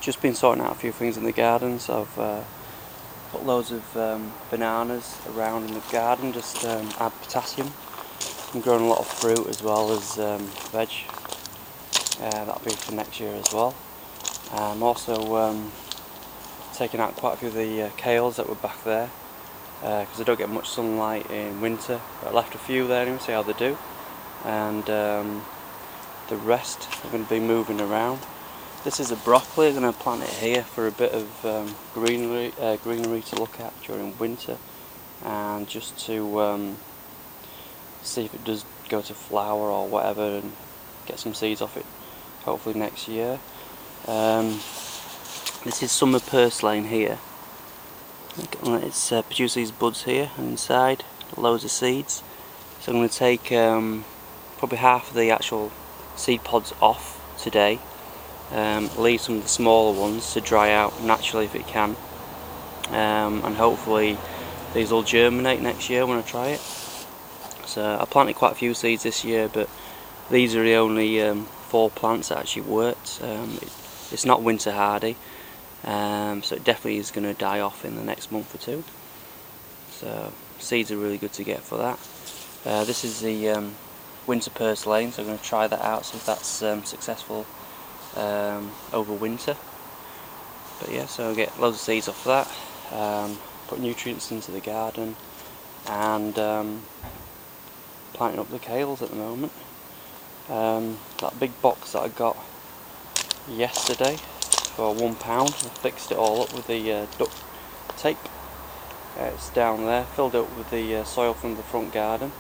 just been sorting out a few things in the garden, so I've put loads of bananas around in the garden, just add potassium. I'm growing a lot of fruit as well as veg. That'll be for next year as well. I'm also taking out quite a few of the kales that were back there, because I don't get much sunlight in winter. But I left a few there anyway, see how they do. And the rest I'm going to be moving around. This is a broccoli. I'm going to plant it here for a bit of greenery to look at during winter, and just to see if it does go to flower or whatever, and get some seeds off it hopefully next year. This is summer purslane here. It's produced these buds here, and inside loads of seeds. So I'm going to take probably half of the actual seed pods off today, leave some of the smaller ones to dry out naturally if it can, and hopefully these will germinate next year when I try it. So I planted quite a few seeds this year, but these are the only 4 plants that actually worked. It's not winter hardy, so it definitely is going to die off in the next month or 2. So seeds are really good to get for that. This is the winter purslane, so I'm going to try that out, see if that's successful over winter. But yeah, so I get loads of seeds off that, put nutrients into the garden, and planting up the kales at the moment. That big box that I got yesterday for £1, I fixed it all up with the duct tape. It's down there, filled it up with the soil from the front garden.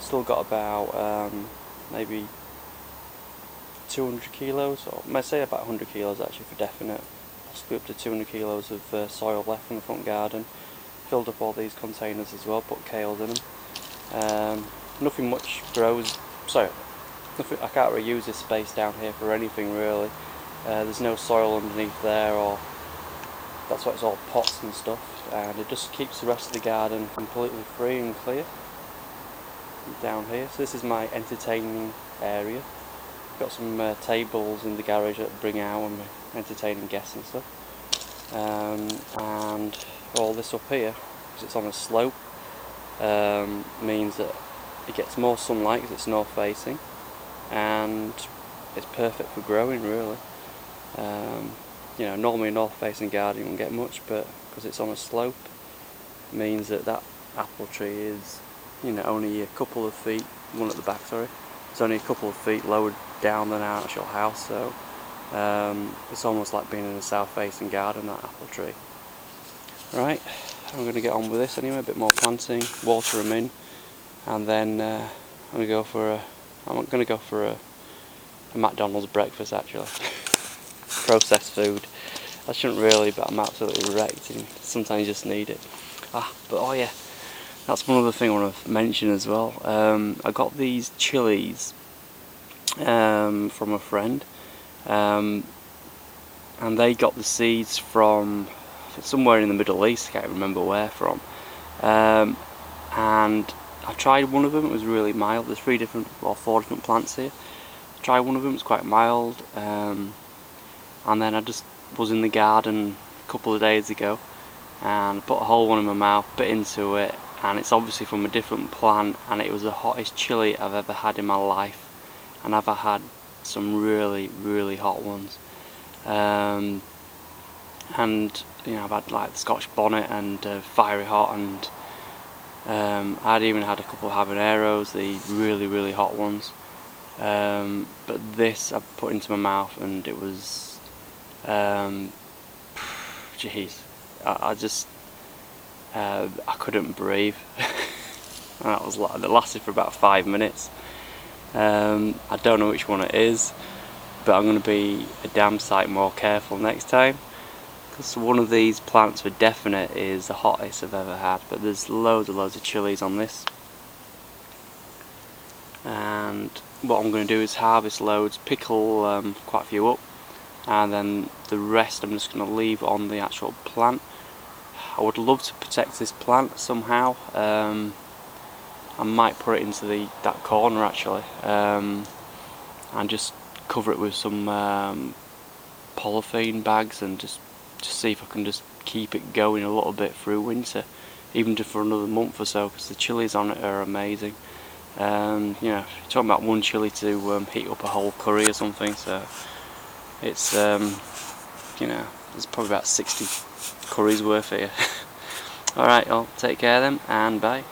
Still got about maybe 200 kilos, or I might say about 100 kilos actually for definite, possibly up to 200 kilos of soil left from the front garden. Filled up all these containers as well, put kales in them. Nothing much grows, so I can't really use this space down here for anything really. There's no soil underneath there, or that's why it's all pots and stuff, and it just keeps the rest of the garden completely free and clear down here. So this is my entertaining area. Got some tables in the garage that I bring out when we're entertaining guests and stuff, and all this up here, because it's on a slope, means that it gets more sunlight because it's north facing, and it's perfect for growing really. You know, normally a north facing garden you won't get much, but because it's on a slope, means that that apple tree is, you know, only a couple of feet, one at the back, sorry, it's only a couple of feet lower down than our actual house, so it's almost like being in a south facing garden, that apple tree. Right, I'm going to get on with this anyway, a bit more planting, water them in, and then I'm going to go for a McDonald's breakfast actually. Processed food. I shouldn't really, but I'm absolutely wrecked, and sometimes you just need it. But oh yeah, that's one other thing I want to mention as well. I got these chillies from a friend, and they got the seeds from somewhere in the Middle East, I can't remember where from, and I tried one of them. It was really mild. There's 4 different plants here. I tried one of them, it's quite mild, and then I just was in the garden a couple of days ago and put a whole one in my mouth, bit into it, and it's obviously from a different plant, and it was the hottest chilli I've ever had in my life, and I've had some really hot ones, and you know, I've had like the Scotch bonnet and fiery hot, and I'd even had a couple of habaneros, the really hot ones, but this I put into my mouth and it was jeez, I just I couldn't breathe. That lasted for about 5 minutes. I don't know which one it is, but I'm going to be a damn sight more careful next time, because one of these plants for definite is the hottest I've ever had. But there's loads of chilies on this, and what I'm going to do is harvest loads, pickle quite a few up, and then the rest I'm just going to leave on the actual plant. I would love to protect this plant somehow. I might put it into that corner actually, and just cover it with some polythene bags and just see if I can just keep it going a little bit through winter, even just for another month or so, because the chilies on it are amazing. You know, talking about one chilli to heat up a whole curry or something, so it's you know, there's probably about 60 curries worth here. Alright, I'll take care of them, and bye.